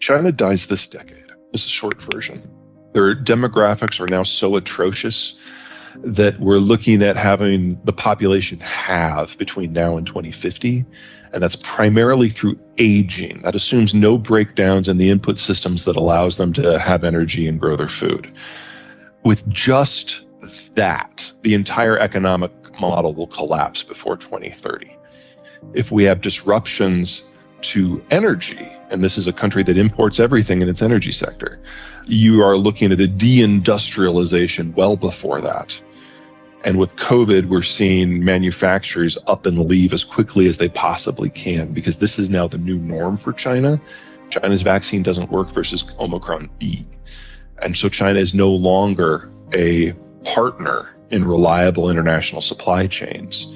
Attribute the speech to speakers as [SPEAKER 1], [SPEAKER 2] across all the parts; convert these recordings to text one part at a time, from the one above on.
[SPEAKER 1] China dies this decade. This is a short version. Their demographics are now so atrocious that we're looking at having the population halve between now and 2050. And that's primarily through aging. That assumes no breakdowns in the input systems that allows them to have energy and grow their food. With just that, the entire economic model will collapse before 2030. If we have disruptions to energy, and this is a country that imports everything in its energy sector, you are looking at a deindustrialization well before that. And with COVID, we're seeing manufacturers up and leave as quickly as they possibly can, because this is now the new norm for China. China's vaccine doesn't work versus Omicron B. And so China is no longer a partner in reliable international supply chains.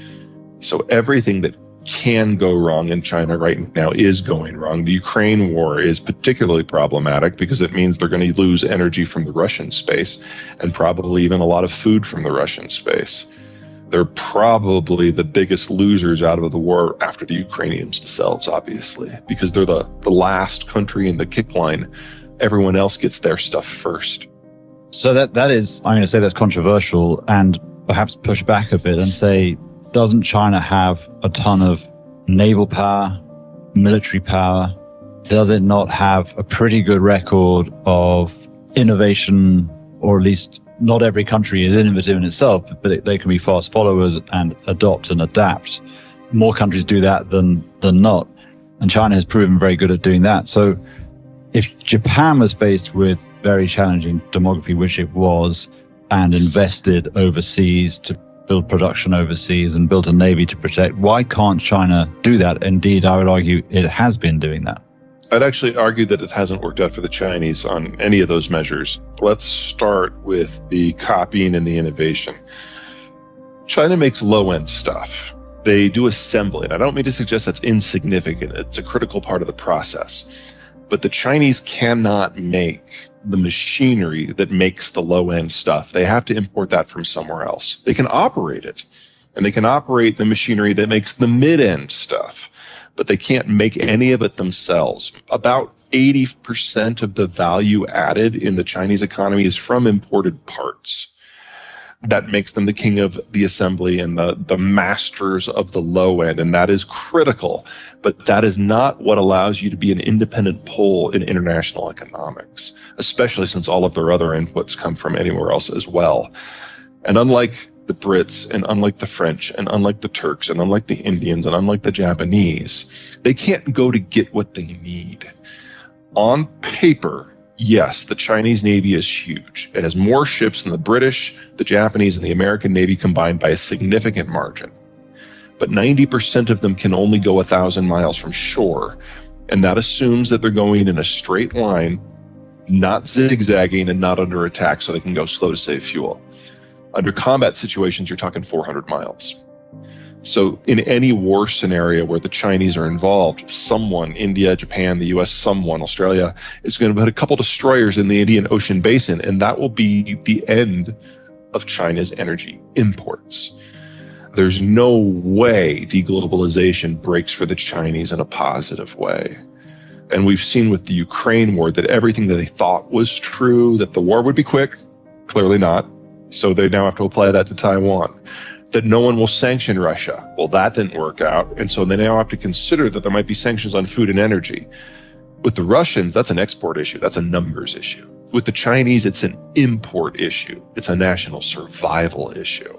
[SPEAKER 1] So everything that can go wrong in China right now is going wrong. The Ukraine war is particularly problematic because it means they're going to lose energy from the Russian space and probably even a lot of food from the Russian space. They're probably the biggest losers out of the war after the Ukrainians themselves, obviously, because they're the last country in the kick line. Everyone else gets their stuff first.
[SPEAKER 2] So that is, I'm going to say that's controversial and perhaps push back a bit and say, doesn't China have a ton of naval power, military power? Does it not have a pretty good record of innovation, or at least not every country is innovative in itself, but they can be fast followers and adopt and adapt. More countries do that than not. And China has proven very good at doing that. So if Japan was faced with very challenging demography, which it was, and invested overseas to build production overseas and built a navy to protect, why can't China do that? Indeed, I would argue it has been doing that.
[SPEAKER 1] I'd actually argue that it hasn't worked out for the Chinese on any of those measures. Let's start with the copying and the innovation. China makes low-end stuff. They do assembly. And I don't mean to suggest that's insignificant. It's a critical part of the process. But the Chinese cannot make the machinery that makes the low-end stuff. They have to import that from somewhere else. They can operate it, and they can operate the machinery that makes the mid-end stuff, but they can't make any of it themselves. About 80% of the value added in the Chinese economy is from imported parts. That makes them the king of the assembly and the masters of the low end, and that is critical. But that is not what allows you to be an independent pole in international economics, especially since all of their other inputs come from anywhere else as well. And unlike the Brits, and unlike the French, and unlike the Turks, and unlike the Indians, and unlike the Japanese, they can't go to get what they need. On paper, yes, the Chinese Navy is huge. It has more ships than the British, the Japanese, and the American Navy combined by a significant margin. But 90% of them can only go 1,000 miles from shore. And that assumes that they're going in a straight line, not zigzagging and not under attack so they can go slow to save fuel. Under combat situations, you're talking 400 miles. So in any war scenario where the Chinese are involved, someone, India, Japan, the US, someone, Australia, is going to put a couple destroyers in the Indian Ocean basin, and that will be the end of China's energy imports. There's no way deglobalization breaks for the Chinese in a positive way. And we've seen with the Ukraine war that everything that they thought was true, that the war would be quick, clearly not. So they now have to apply that to Taiwan. That no one will sanction Russia. Well, that didn't work out. And so they now have to consider that there might be sanctions on food and energy. With the Russians, that's an export issue. That's a numbers issue. With the Chinese, it's an import issue. It's a national survival issue.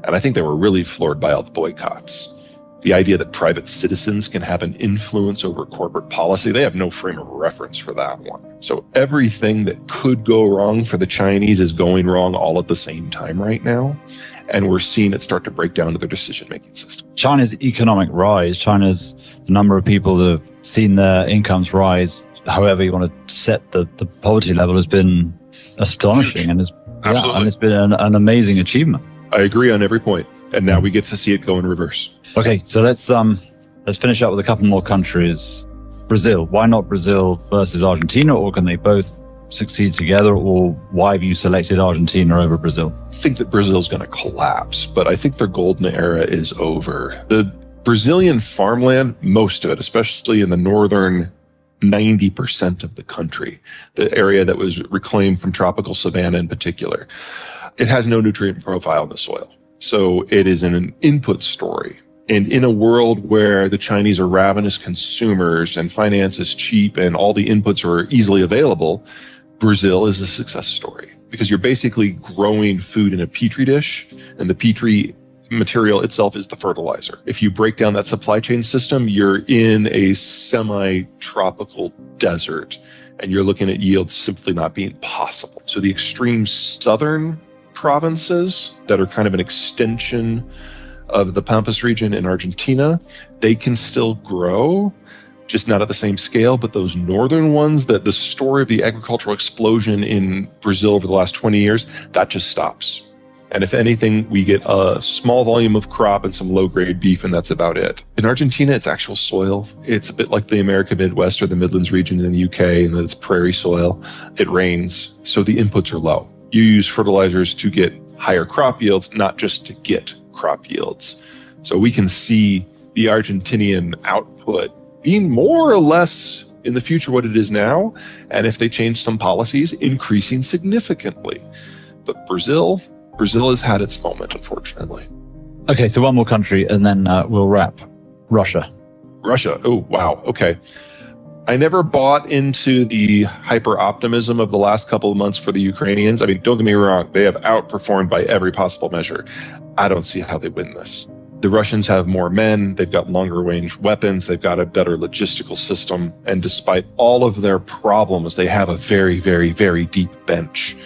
[SPEAKER 1] And I think they were really floored by all the boycotts. The idea that private citizens can have an influence over corporate policy, they have no frame of reference for that one. So everything that could go wrong for the Chinese is going wrong all at the same time right now. And we're seeing it start to break down to their decision-making system.
[SPEAKER 2] China's economic rise, China's the number of people that have seen their incomes rise, however you want to set the poverty level, has been astonishing. And it's been an amazing achievement.
[SPEAKER 1] I agree on every point. And now we get to see it go in reverse.
[SPEAKER 2] Okay, so let's finish up with a couple more countries. Brazil. Why not Brazil versus Argentina, or can they both succeed together, or why have you selected Argentina over Brazil?
[SPEAKER 1] I think that Brazil's going to collapse, but I think their golden era is over. The Brazilian farmland, most of it, especially in the northern 90% of the country, the area that was reclaimed from tropical savanna in particular. It has no nutrient profile in the soil. So it is an input story. And in a world where the Chinese are ravenous consumers and finance is cheap and all the inputs are easily available, Brazil is a success story because you're basically growing food in a petri dish, and the petri material itself is the fertilizer. If you break down that supply chain system, you're in a semi-tropical desert and you're looking at yields simply not being possible. So the extreme southern provinces that are kind of an extension of the Pampas region in Argentina, they can still grow, just not at the same scale. But those northern ones, that the story of the agricultural explosion in Brazil over the last 20 years, that just stops. And if anything, we get a small volume of crop and some low-grade beef, and that's about it. In Argentina, it's actual soil. It's a bit like the American Midwest or the Midlands region in the UK, and it's prairie soil. It rains, so the inputs are low. You use fertilizers to get higher crop yields, not just to get crop yields. So we can see the Argentinian output being more or less in the future what it is now, and if they change some policies, increasing significantly. But Brazil has had its moment, unfortunately.
[SPEAKER 2] Okay, so one more country, and then we'll wrap. Russia.
[SPEAKER 1] Oh, wow. Okay. I never bought into the hyper-optimism of the last couple of months for the Ukrainians. I mean, don't get me wrong. They have outperformed by every possible measure. I don't see how they win this. The Russians have more men. They've got longer-range weapons. They've got a better logistical system. And despite all of their problems, they have a very, very, very deep bench.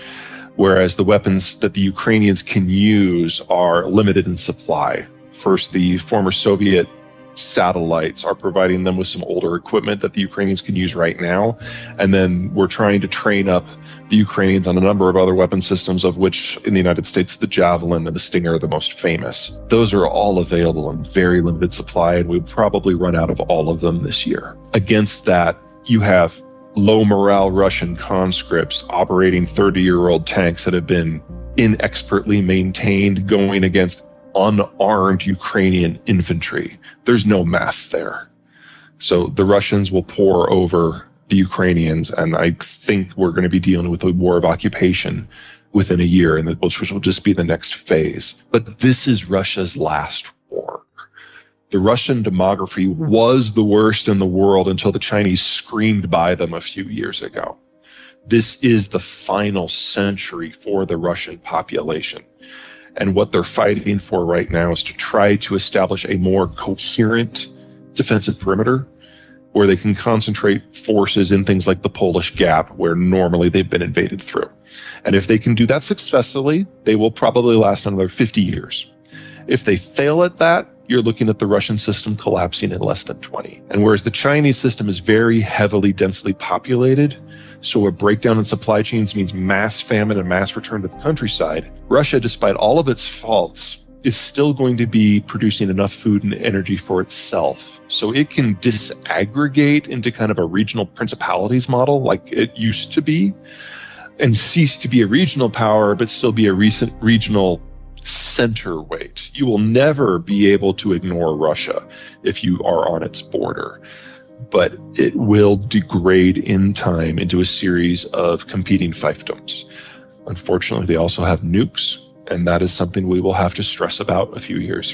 [SPEAKER 1] Whereas the weapons that the Ukrainians can use are limited in supply. First, the former Soviet satellites are providing them with some older equipment that the Ukrainians can use right now. And then we're trying to train up the Ukrainians on a number of other weapon systems, of which in the United States, the Javelin and the Stinger are the most famous. Those are all available in very limited supply, and we'll probably run out of all of them this year. Against that, you have low morale Russian conscripts operating 30-year-old tanks that have been inexpertly maintained, going against unarmed Ukrainian infantry. There's no math there. So the Russians will pour over the Ukrainians, and I think we're going to be dealing with a war of occupation within a year, and which will just be the next phase. But this is Russia's last war. The Russian demography was the worst in the world until the Chinese screamed by them a few years ago. This is the final century for the Russian population. And what they're fighting for right now is to try to establish a more coherent defensive perimeter where they can concentrate forces in things like the Polish Gap, where normally they've been invaded through. And if they can do that successfully, they will probably last another 50 years. If they fail at that, you're looking at the Russian system collapsing in less than 20. And whereas the Chinese system is very heavily, densely populated, so a breakdown in supply chains means mass famine and mass return to the countryside, Russia, despite all of its faults, is still going to be producing enough food and energy for itself. So it can disaggregate into kind of a regional principalities model like it used to be, and cease to be a regional power, but still be a recent regional center weight. You will never be able to ignore Russia if you are on its border, but it will degrade in time into a series of competing fiefdoms. Unfortunately, they also have nukes, and that is something we will have to stress about a few years